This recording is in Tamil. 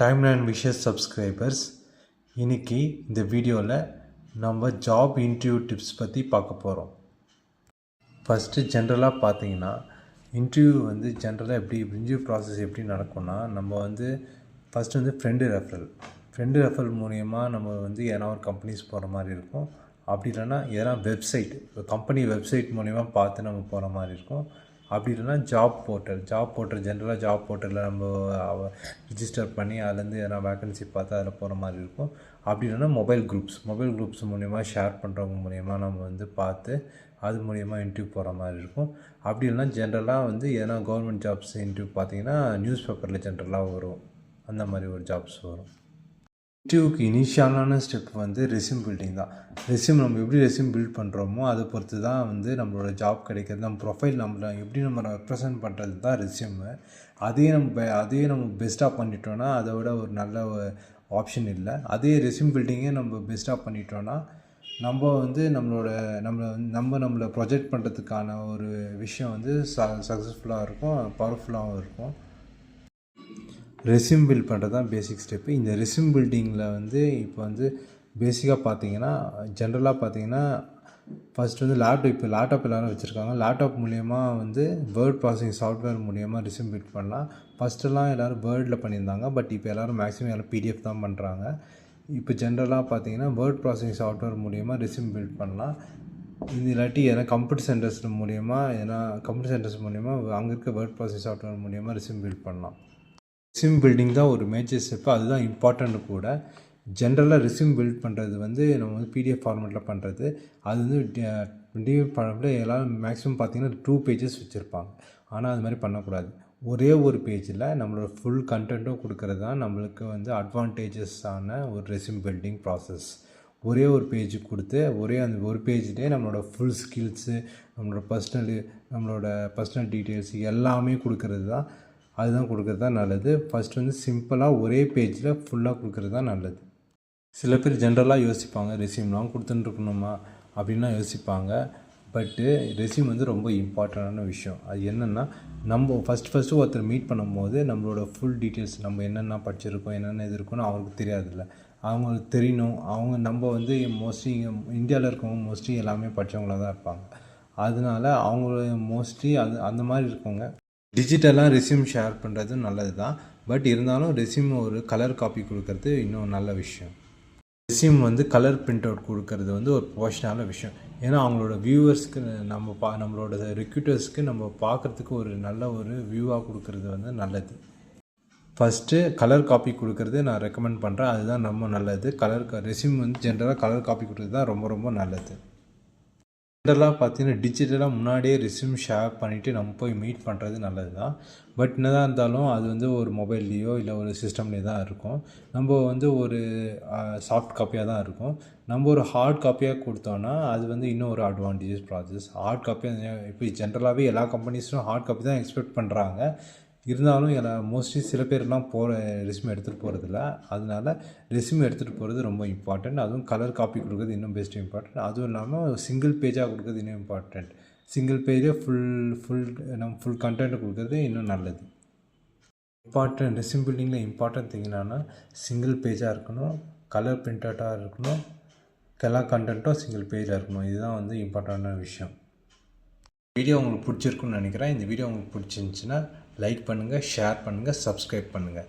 டைம்லைன் விஷஸ் சப்ஸ்கிரைபர்ஸ், இன்றைக்கி இந்த வீடியோவில் நம்ம ஜாப் இன்டர்வியூ டிப்ஸ் பற்றி பார்க்க போகிறோம். ஃபஸ்ட்டு ஜென்ரலாக பார்த்தீங்கன்னா, இன்டர்வியூ ஜென்ரலாக இன்டர்வியூ ப்ராசஸ் எப்படி நடக்கும்னா, நம்ம ஃபஸ்ட்டு ஃப்ரெண்டு ரெஃபரல் மூலயமா நம்ம எதனா ஒரு கம்பெனிஸ் போகிற மாதிரி இருக்கும். அப்படி இல்லைன்னா எதனா கம்பெனி வெப்சைட் மூலிமா பார்த்து நம்ம போகிற மாதிரி இருக்கும். அப்படி இல்லைன்னா ஜாப் போர்ட்டல் ஜென்ரலாக ஜாப் போர்ட்டலில் நம்ம ரிஜிஸ்டர் பண்ணி அதுலேருந்து எதனா வேக்கன்சி பார்த்து அதில் போகிற மாதிரி இருக்கும். அப்படி இல்லைன்னா மொபைல் குரூப்ஸ் மூலிமா ஷேர் பண்ணுறவங்க மூலிமா நம்ம பார்த்து அது மூலிமா இன்டர்வியூ போகிற மாதிரி இருக்கும். அப்படி இல்லைன்னா ஜென்ரலாக எதனா கவர்மெண்ட் ஜாப்ஸ் இன்டர்வியூ பார்த்திங்கன்னா நியூஸ் பேப்பரில் ஜென்ரலாக வரும். அந்த மாதிரி ஒரு ஜாப்ஸ் வரும். இன்டர்வியூக்கு இனிஷியலான ஸ்டெப் ரெஸ்யூம் பில்டிங் தான். நம்ம எப்படி ரெஸ்யூம் பில்ட் பண்ணுறோமோ அதை பொறுத்து தான் நம்மளோட ஜாப் கிடைக்கிறது. நம்ம ப்ரொஃபைல் எப்படி நம்ம ரெப்ரசன்ட் பண்ணுறது தான் ரெஸ்யூமு. அதையே நம்ம பெஸ்ட்டாக பண்ணிட்டோன்னா அதை விட ஒரு நல்ல ஆப்ஷன் இல்லை. அதே ரெஸ்யூம் பில்டிங்கே நம்ம பெஸ்ட்டாக பண்ணிட்டோன்னா நம்மளை ப்ரொஜெக்ட் பண்ணுறதுக்கான ஒரு விஷயம் சக்ஸஸ்ஃபுல்லாக இருக்கும், பவர்ஃபுல்லாகவும் இருக்கும். ரெஸ்யூம் பில்ட் பண்ணுறது தான் பேசிக் ஸ்டெப்பு. இந்த ரெஸ்யூம் பில்டிங்கில் இப்போ பேசிக்காக பார்த்தீங்கன்னா, ஜென்ரலாக பார்த்தீங்கன்னா ஃபஸ்ட்டு லேப்டாப் எல்லோரும் வச்சுருக்காங்க. லேப்டாப் மூலயமா வேர்ட் ப்ராசஸிங் சாஃப்ட்வேர் மூலயமா ரெஸ்யூம் பில்ட் பண்ணலாம். ஃபஸ்ட்டெல்லாம் எல்லோரும் வேர்டில் பண்ணியிருந்தாங்க. பட் இப்போ மேக்ஸிமம் எல்லோரும் பிடிஎஃப் தான் பண்ணுறாங்க. இப்போ ஜென்ரலாக பார்த்தீங்கன்னா வேர்ட் ப்ராசஸிங் சாஃப்ட்வேர் மூலயமா ரெஸ்யூம் பில்ட் பண்ணலாம். இல்லாட்டி கம்ப்யூட்டர் சென்டர்ஸ் மூலயமா அங்கே இருக்க வேர்ட் ப்ராசஸிங் சாஃப்ட்வேர் மூலயமா ரெஸ்யூம் பில்ட் பண்ணலாம். ரெஸ்யூம் பில்டிங் தான் ஒரு மேஜர் ஸ்டெப்பு. அதுதான் இம்பார்ட்டன்ட் கூட. ஜென்ரலாக ரெஸ்யூம் பில்ட் பண்ணுறது நம்ம பிடிஎஃப் ஃபார்மேட்டில் பண்ணுறது. அது டிஎஃப் ஃபார்மேட்டில் எல்லோரும் மேக்ஸிமம் பார்த்திங்கன்னா 2 பேஜஸ் வச்சுருப்பாங்க. ஆனால் அது மாதிரி பண்ணக்கூடாது. ஒரே ஒரு பேஜில் நம்மளோட ஃபுல் கண்டென்ட்டும் கொடுக்கறது தான் நம்மளுக்கு அட்வான்டேஜஸான ஒரு ரெஸ்யூம் பில்டிங் ப்ராசஸ். ஒரே ஒரு பேஜ் கொடுத்து அந்த ஒரு பேஜ்லேயே நம்மளோட ஃபுல் ஸ்கில்ஸு, நம்மளோட பர்சனல் டீட்டெயில்ஸ் எல்லாமே கொடுக்கறது தான் நல்லது. ஃபஸ்ட்டு சிம்பிளாக ஒரே பேஜில் ஃபுல்லாக கொடுக்குறது தான் நல்லது. சில பேர் ஜென்ரலாக யோசிப்பாங்க, ரெஸ்யூம்லாம் கொடுத்துட்டுருக்கணுமா அப்படின்னா யோசிப்பாங்க. பட்டு ரெஸ்யூம் ரொம்ப இம்பார்ட்டண்டான விஷயம். அது என்னென்னா, நம்ம ஃபஸ்ட்டு ஒருத்தர் மீட் பண்ணும்போது நம்மளோட ஃபுல் டீட்டெயில்ஸ், நம்ம என்னென்ன படிச்சிருக்கோம், என்னென்ன இது இருக்குன்னு அவங்களுக்கு தெரியாதுல்ல. அவங்களுக்கு தெரியணும். நம்ம மோஸ்ட்லி இந்தியாவில் இருக்கவங்க மோஸ்ட்லி எல்லாமே படித்தவங்களாக தான் இருப்பாங்க. அதனால அவங்கள மோஸ்ட்லி அந்த மாதிரி இருக்கவங்க டிஜிட்டலாக ரெஸ்யூம் ஷேர் பண்ணுறது நல்லது தான். பட் இருந்தாலும் ரெஸ்யூம் ஒரு கலர் காப்பி கொடுக்கறது இன்னும் நல்ல விஷயம். ரெஸ்யூம் கலர் பிரிண்ட் அவுட் கொடுக்கறது ஒரு ப்ரொஃபஷனலான விஷயம். ஏன்னா அவங்களோட வியூவர்ஸ்க்கு நம்மளோட ரெக்ரூட்டர்ஸ்க்கு நம்ம பார்க்குறதுக்கு ஒரு நல்ல ஒரு வியூவாக கொடுக்கறது நல்லது. ஃபஸ்ட்டு கலர் காப்பி கொடுக்கறது நான் ரெக்கமெண்ட் பண்ணுறேன். அதுதான் ரொம்ப நல்லது. ரெஸ்யூம் ஜென்ரலாக கலர் காப்பி கொடுக்கறது தான் ரொம்ப ரொம்ப நல்லது. ஜென்ரலாக பார்த்தீங்கன்னா டிஜிட்டலாக முன்னாடியே ரெஸ்யூம் ஷேர் பண்ணிவிட்டு நம்ம போய் மீட் பண்ணுறது நல்லது தான். பட் என்னதான் இருந்தாலும் அது ஒரு மொபைல்லையோ இல்லை ஒரு சிஸ்டம்லேயே தான் இருக்கும். நம்ம ஒரு சாஃப்ட் காப்பியாக தான் இருக்கும். நம்ம ஒரு ஹார்ட் காப்பியாக கொடுத்தோன்னா அது இன்னும் ஒரு அட்வான்டேஜஸ் ப்ராசஸ். ஹார்ட் காப்பியாக இப்போ ஜென்ரலாகவே எல்லா கம்பெனிஸும் ஹார்ட் காப்பி தான் எக்ஸ்பெக்ட் பண்ணுறாங்க. இருந்தாலும் மோஸ்ட்லி சில பேர்லாம் ரெஸ்யூம் எடுத்துகிட்டு போகிறதில்ல. அதனால ரெஸ்யூம் எடுத்துகிட்டு போகிறது ரொம்ப இம்பார்ட்டண்ட். அதுவும் கலர் காப்பி கொடுக்குறது இன்னும் பெஸ்ட் இம்பார்ட்டண்ட். அதுவும் இல்லாமல் சிங்கிள் பேஜாக கொடுக்குறது இன்னும் இம்பார்ட்டண்ட். சிங்கிள் பேஜே ஃபுல் கண்டென்ட் கொடுக்குறது இன்னும் நல்லது. ரெஸ்யூம் பில்டிங்கில் இம்பார்ட்டன்ட் திங் என்னன்னா, சிங்கிள் பேஜாக இருக்கணும், கலர் பிரிண்டடாக இருக்கணும், எல்லா கண்டென்ட்டும் சிங்கிள் பேஜாக இருக்கணும். இதுதான் இம்பார்ட்டண்டான விஷயம். வீடியோ உங்களுக்கு பிடிச்சிருக்குன்னு நினைக்கிறேன். இந்த வீடியோ உங்களுக்கு பிடிச்சிருந்துச்சின்னா லைக் பண்ணுங்கள், ஷேர் பண்ணுங்கள், சப்ஸ்கிரைப் பண்ணுங்கள்.